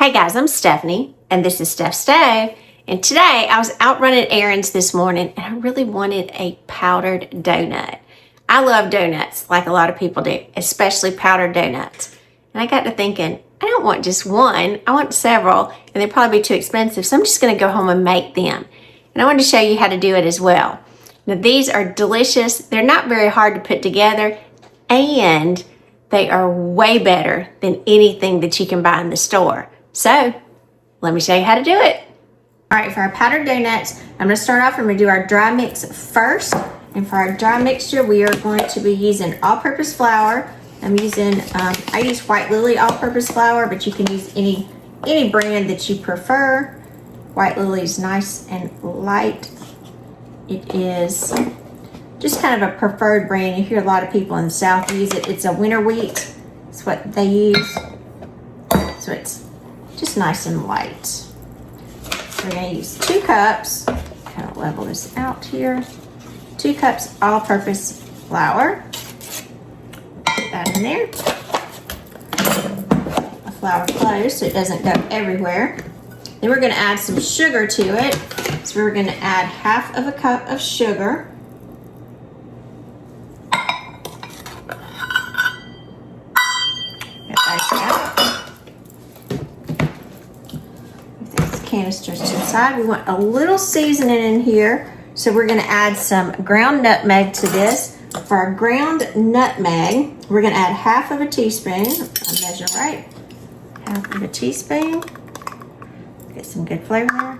Hey guys, I'm Stephanie, and this is Steph's Stove. And today I was out running errands this morning, and I really wanted a powdered donut. I love donuts, like a lot of people do, especially powdered donuts. And I got to thinking, I don't want just one, I want several, and they'd probably be too expensive, so I'm just going to go home and make them. And I wanted to show you how to do it as well. Now these are delicious. They're not very hard to put together, and they are way better than anything that you can buy in the store. So let me show you how to do it. All right, for our powdered donuts, I'm going to start off and we're going to do our dry mix first. And for our dry mixture, we are going to be using all-purpose flour. I'm using, I use White Lily all-purpose flour, but you can use any brand that you prefer. White Lily is nice and light. It is just kind of a preferred brand. You hear a lot of people in the South use it. It's a winter wheat. It's what they use. So it's just nice and light. So we're going to use 2 cups. Kind of level this out here. 2 cups all-purpose flour. Put that in there. The flour closed so it doesn't go everywhere. Then we're going to add some sugar to it. So we're going to add 1/2 cup of sugar. Canisters to the side. We want a little seasoning in here, so we're going to add some ground nutmeg to this. For our ground nutmeg, we're going to add 1/2 teaspoon. I'll measure right. 1/2 teaspoon. Get some good flavor there.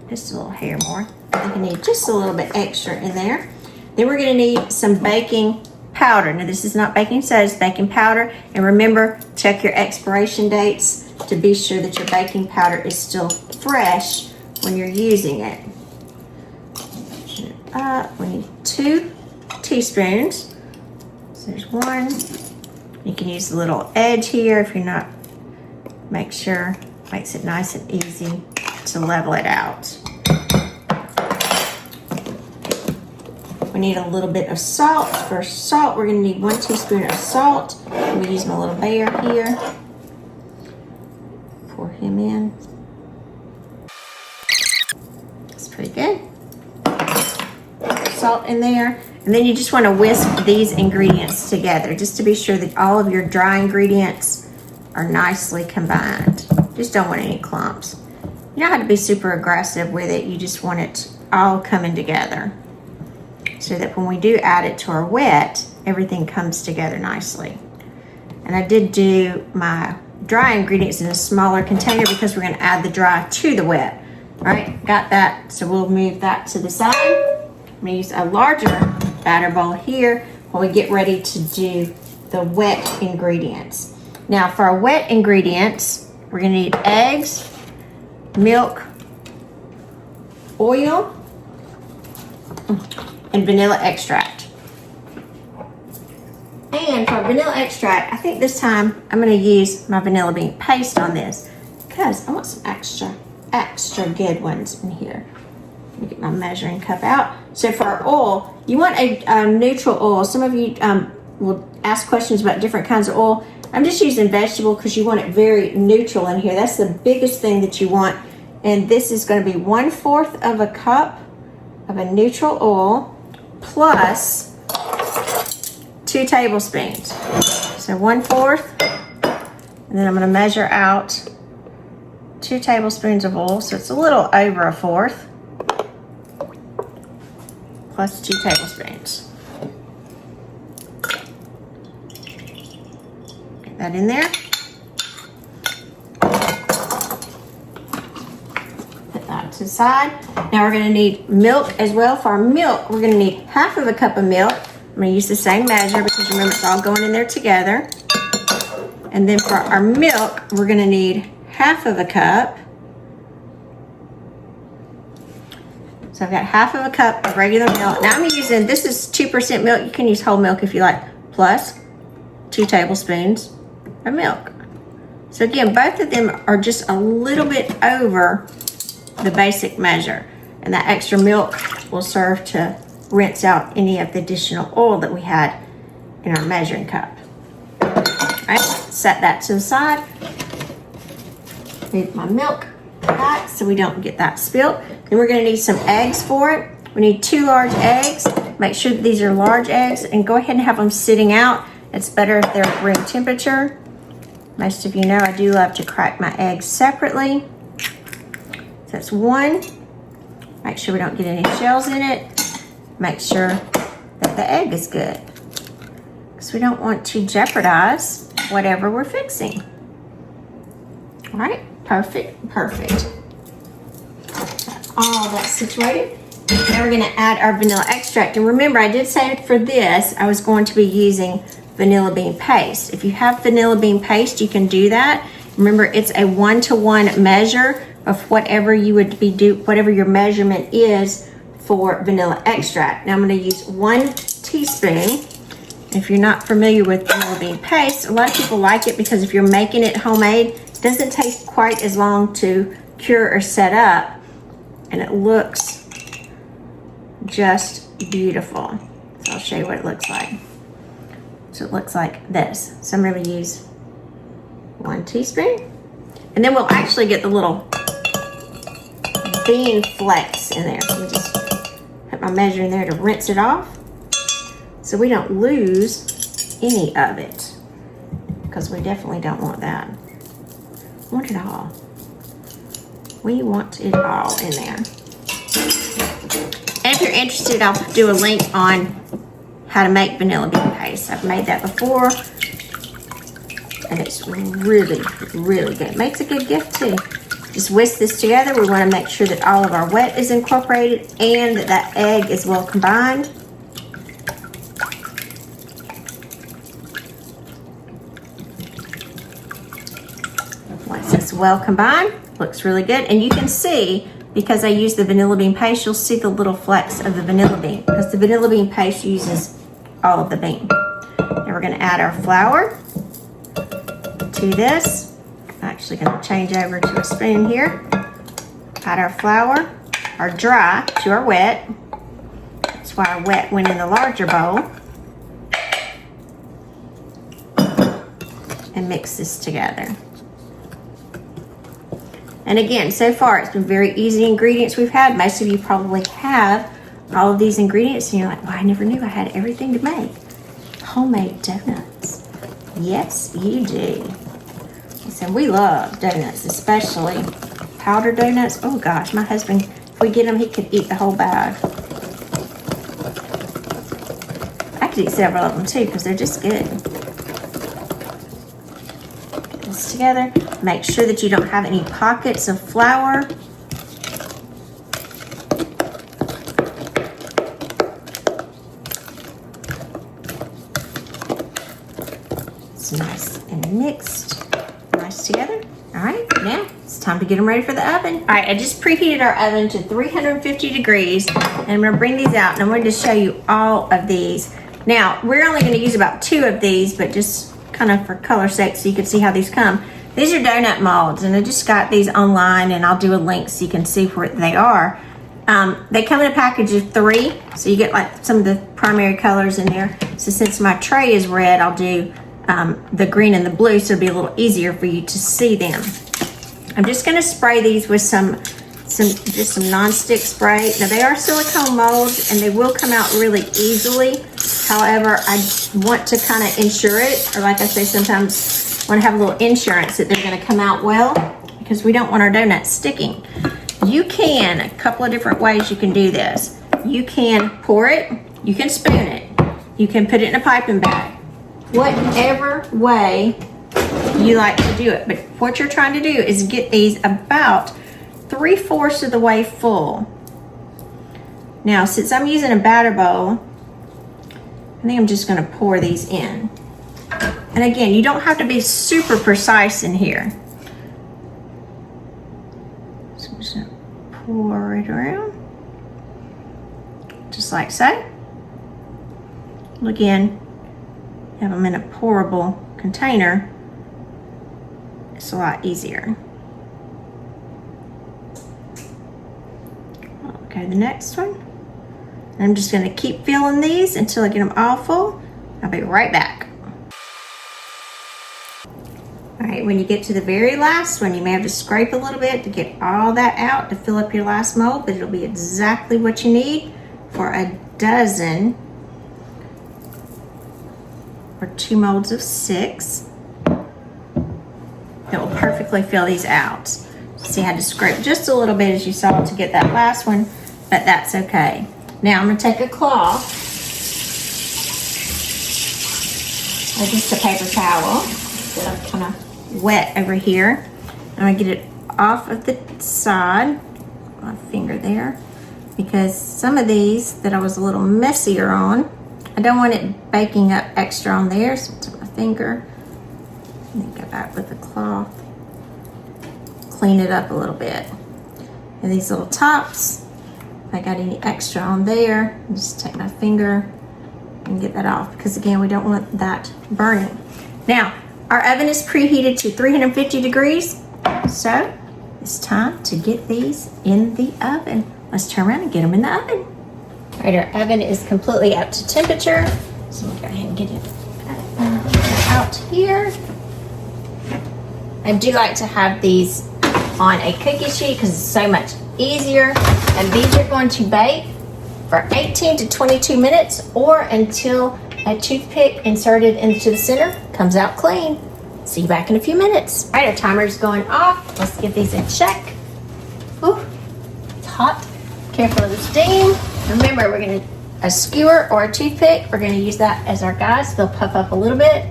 Just a little hair more. I think I need just a little bit extra in there. Then we're going to need some baking powder. Now this is not baking soda, it's baking powder. And remember, check your expiration dates to be sure that your baking powder is still fresh when you're using it. We need 2 teaspoons. So there's 1. You can use a little edge here if you're not, make sure, makes it nice and easy to level it out. We need a little bit of salt. For salt, we're going to need 1 teaspoon of salt. I'm going to use my little bear here. Pour him in. That's pretty good. Salt in there. And then you just want to whisk these ingredients together just to be sure that all of your dry ingredients are nicely combined. Just don't want any clumps. You don't have to be super aggressive with it. You just want it all coming together so that when we do add it to our wet, everything comes together nicely. And I did do my dry ingredients in a smaller container because we're going to add the dry to the wet. All right, got that. So we'll move that to the side. I'm going to use a larger batter bowl here while we get ready to do the wet ingredients. Now for our wet ingredients, we're going to need eggs, milk, oil, and vanilla extract. And for vanilla extract, I think this time I'm going to use my vanilla bean paste on this because I want some extra good ones in here. Let me get my measuring cup out. So for our oil, you want a neutral oil. Some of you will ask questions about different kinds of oil. I'm just using vegetable because you want it very neutral in here. That's the biggest thing that you want. And this is going to be 1/4 cup of a neutral oil plus 2 tablespoons. So 1/4, and then I'm going to measure out 2 tablespoons of oil. So it's a little over 1/4 plus 2 tablespoons. Get that in there. Put that to the side. Now we're going to need milk as well. For our milk, we're going to need 1/2 cup of milk. I'm going to use the same measure because remember it's all going in there together. And then for our milk, we're going to need 1/2 cup. So I've got 1/2 cup of regular milk. Now I'm using, this is 2% milk. You can use whole milk if you like, plus 2 tablespoons of milk. So again, both of them are just a little bit over the basic measure. And that extra milk will serve to rinse out any of the additional oil that we had in our measuring cup. All right, set that to the side. Need my milk back so we don't get that spilt. Then we're gonna need some eggs for it. We need 2 large eggs. Make sure that these are large eggs and go ahead and have them sitting out. It's better if they're room temperature. Most of you know I do love to crack my eggs separately. So that's 1. Make sure we don't get any shells in it. Make sure that the egg is good, because we don't want to jeopardize whatever we're fixing. All right, perfect. Got all that situated. Now we're gonna add our vanilla extract. And remember, I did say for this, I was going to be using vanilla bean paste. If you have vanilla bean paste, you can do that. Remember, it's a 1-to-1 measure of whatever you would be whatever your measurement is for vanilla extract. Now I'm gonna use 1 teaspoon. If you're not familiar with vanilla bean paste, a lot of people like it because if you're making it homemade, it doesn't take quite as long to cure or set up, and it looks just beautiful. So I'll show you what it looks like. So it looks like this. So I'm going to use 1 teaspoon, and then we'll actually get the little bean flecks in there. So just put my measure in there to rinse it off so we don't lose any of it, because we definitely don't want that. We want it all. We want it all in there. And if you're interested, I'll do a link on how to make vanilla bean paste. I've made that before, and it's really, really good. It makes a good gift too. Just whisk this together. We want to make sure that all of our wet is incorporated and that that egg is well combined. Once it's well combined, looks really good. And you can see, because I use the vanilla bean paste, you'll see the little flecks of the vanilla bean, because the vanilla bean paste uses all of the bean. Then we're going to add our flour to this. I'm actually going to change over to a spoon here. Add our flour, our dry, to our wet. That's why our wet went in the larger bowl. And mix this together. And again, so far it's been very easy ingredients we've had. Most of you probably have all of these ingredients and you're like, well, I never knew I had everything to make homemade donuts. Yes, you do. So we love donuts, especially powdered donuts. Oh gosh, my husband, if we get them, he could eat the whole bag. I could eat several of them too, because they're just good. Get this together. Make sure that you don't have any pockets of flour. It's nice and mixed. Nice together. All right, now it's time to get them ready for the oven. All right, I just preheated our oven to 350 degrees, and I'm gonna bring these out, and I'm going to show you all of these. Now, we're only gonna use about 2 of these, but just kind of for color sake so you can see how these come. These are donut molds, and I just got these online, and I'll do a link so you can see where they are. They come in a package of 3, so you get like some of the primary colors in there. So since my tray is red, I'll do the green and the blue, so it'll be a little easier for you to see them. I'm just going to spray these with some non-stick spray. Now they are silicone molds and they will come out really easily. However, I want to kind of ensure it, or like I say, sometimes want to have a little insurance that they're going to come out well, because we don't want our donuts sticking. You can, a couple of different ways you can do this. You can pour it, you can spoon it, you can put it in a piping bag. Whatever way you like to do it. But what you're trying to do is get these about 3/4 of the way full. Now, since I'm using a batter bowl, I think I'm just going to pour these in. And again, you don't have to be super precise in here. So I'm just going to pour it around. Just like so. Again, have them in a pourable container, it's a lot easier. Okay, the next one. And I'm just going to keep filling these until I get them all full. I'll be right back. All right, right, when you get to the very last one, you may have to scrape a little bit to get all that out to fill up your last mold, but it'll be exactly what you need for a dozen or 2 molds of 6. It will perfectly fill these out. See, I had to scrape just a little bit, as you saw, to get that last one, but that's okay. Now I'm going to take a cloth or just a paper towel that I've kind of wet over here. I'm going to get it off of the side, my finger there, because some of these that I was a little messier on, I don't want it baking up extra on there, so I'll take my finger and then go back with the cloth, clean it up a little bit. And these little tops, if I got any extra on there, just take my finger and get that off, because again, we don't want that burning. Now, our oven is preheated to 350 degrees, so it's time to get these in the oven. Let's turn around and get them in the oven. All right, our oven is completely up to temperature, so we'll go ahead and get it out here. I do like to have these on a cookie sheet because it's so much easier. And these are going to bake for 18 to 22 minutes or until a toothpick inserted into the center comes out clean. See you back in a few minutes. All right, our timer is going off. Let's give these a check. Ooh, it's hot. Careful of the steam. Remember, we're going to, a skewer or a toothpick, we're going to use that as our guide, so they'll puff up a little bit.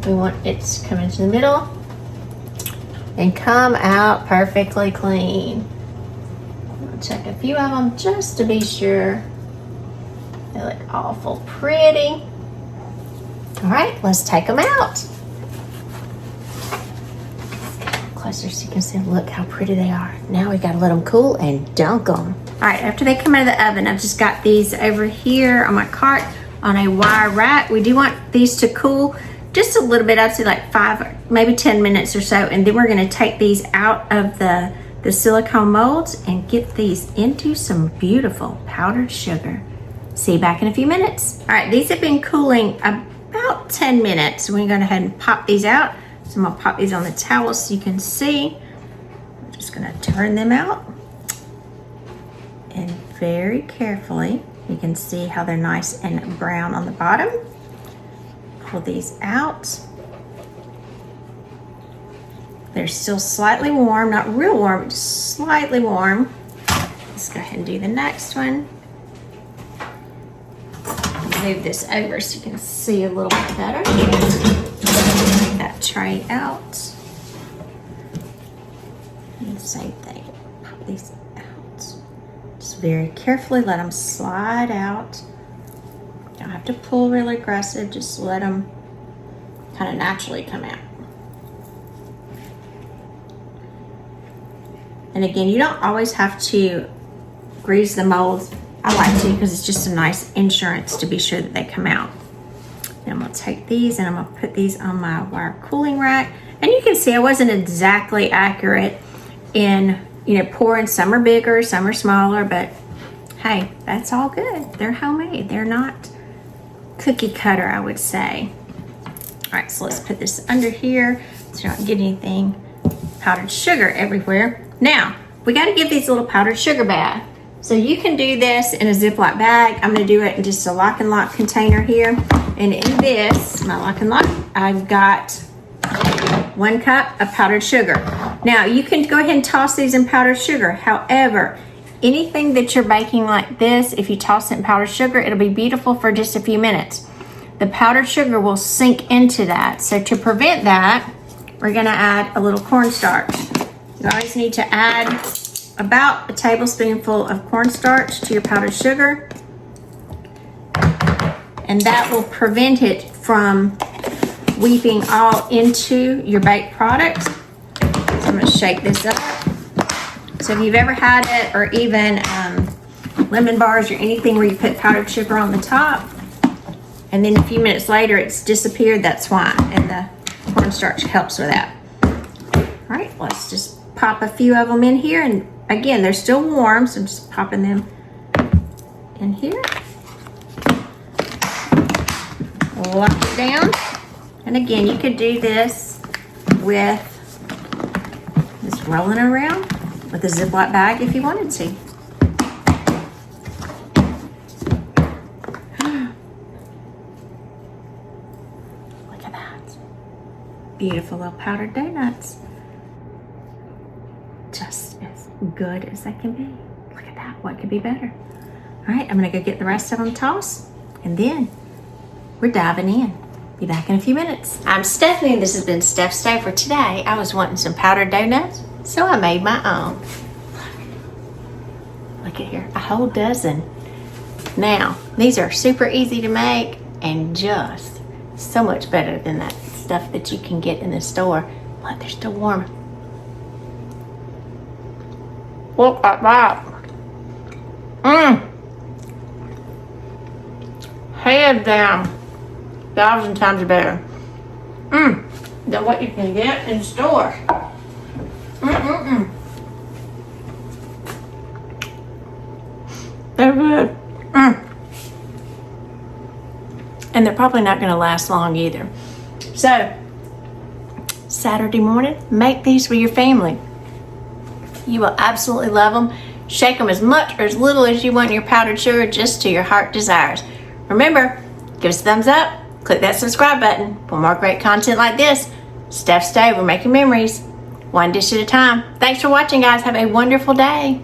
We want it to come into the middle and come out perfectly clean. I'll check a few of them just to be sure. They look awful pretty. All right, let's take them out. Closer so you can see, look how pretty they are. Now we gotta let them cool and dunk them. All right, after they come out of the oven, I've just got these over here on my cart on a wire rack. We do want these to cool just a little bit. I'd say like 5, maybe 10 minutes or so, and then we're gonna take these out of the silicone molds and get these into some beautiful powdered sugar. See you back in a few minutes. All right, these have been cooling about 10 minutes. So we're gonna go ahead and pop these out. So I'm gonna pop these on the towel so you can see. I'm just gonna turn them out. And very carefully, you can see how they're nice and brown on the bottom. Pull these out. They're still slightly warm, not real warm, just slightly warm. Let's go ahead and do the next one. Move this over so you can see a little bit better. Take that tray out. And the same thing, pop these out. Just very carefully let them slide out. You don't have to pull really aggressive, just let them kind of naturally come out. And again, you don't always have to grease the molds. I like to because it's just a nice insurance to be sure that they come out. Then I'm gonna take these and I'm gonna put these on my wire cooling rack. And you can see I wasn't exactly accurate in, pouring. Some are bigger, some are smaller, but hey, that's all good. They're homemade. They're not cookie cutter, I would say. All right, so let's put this under here so you don't get anything powdered sugar everywhere. Now, we gotta give these a little powdered sugar bath. So you can do this in a Ziploc bag. I'm gonna do it in just a lock and lock container here. And in this, my lock and lock, I've got 1 cup of powdered sugar. Now you can go ahead and toss these in powdered sugar. However, anything that you're baking like this, if you toss it in powdered sugar, it'll be beautiful for just a few minutes. The powdered sugar will sink into that. So to prevent that, we're gonna add a little cornstarch. You always need to add about a tablespoonful of cornstarch to your powdered sugar, and that will prevent it from weeping all into your baked product. So I'm going to shake this up. So if you've ever had it, or even lemon bars or anything where you put powdered sugar on the top and then a few minutes later it's disappeared, that's why, and the cornstarch helps with that. All right, let's just pop a few of them in here, and again, they're still warm, so I'm just popping them in here. Lock it down. And again, you could do this with just rolling around with a Ziploc bag if you wanted to. Look at that. Beautiful little powdered donuts. Just as good as they can be. Look at that. What could be better? All right, I'm gonna go get the rest of them tossed, and then we're diving in. Be back in a few minutes. I'm Stephanie, and this has been Steph's Day. For today, I was wanting some powdered donuts, so I made my own. Look at here, a whole dozen. Now, these are super easy to make and just so much better than that stuff that you can get in the store. Look, they're still warm. Look at that. Hands down, 1,000 times better than what you can get in store. They're good. And they're probably not going to last long either. So, Saturday morning, make these for your family. You will absolutely love them. Shake them as much or as little as you want in your powdered sugar, just to your heart desires. Remember, give us a thumbs up, click that subscribe button for more great content like this. Steph's Day, we're making memories, one dish at a time. Thanks for watching, guys. Have a wonderful day.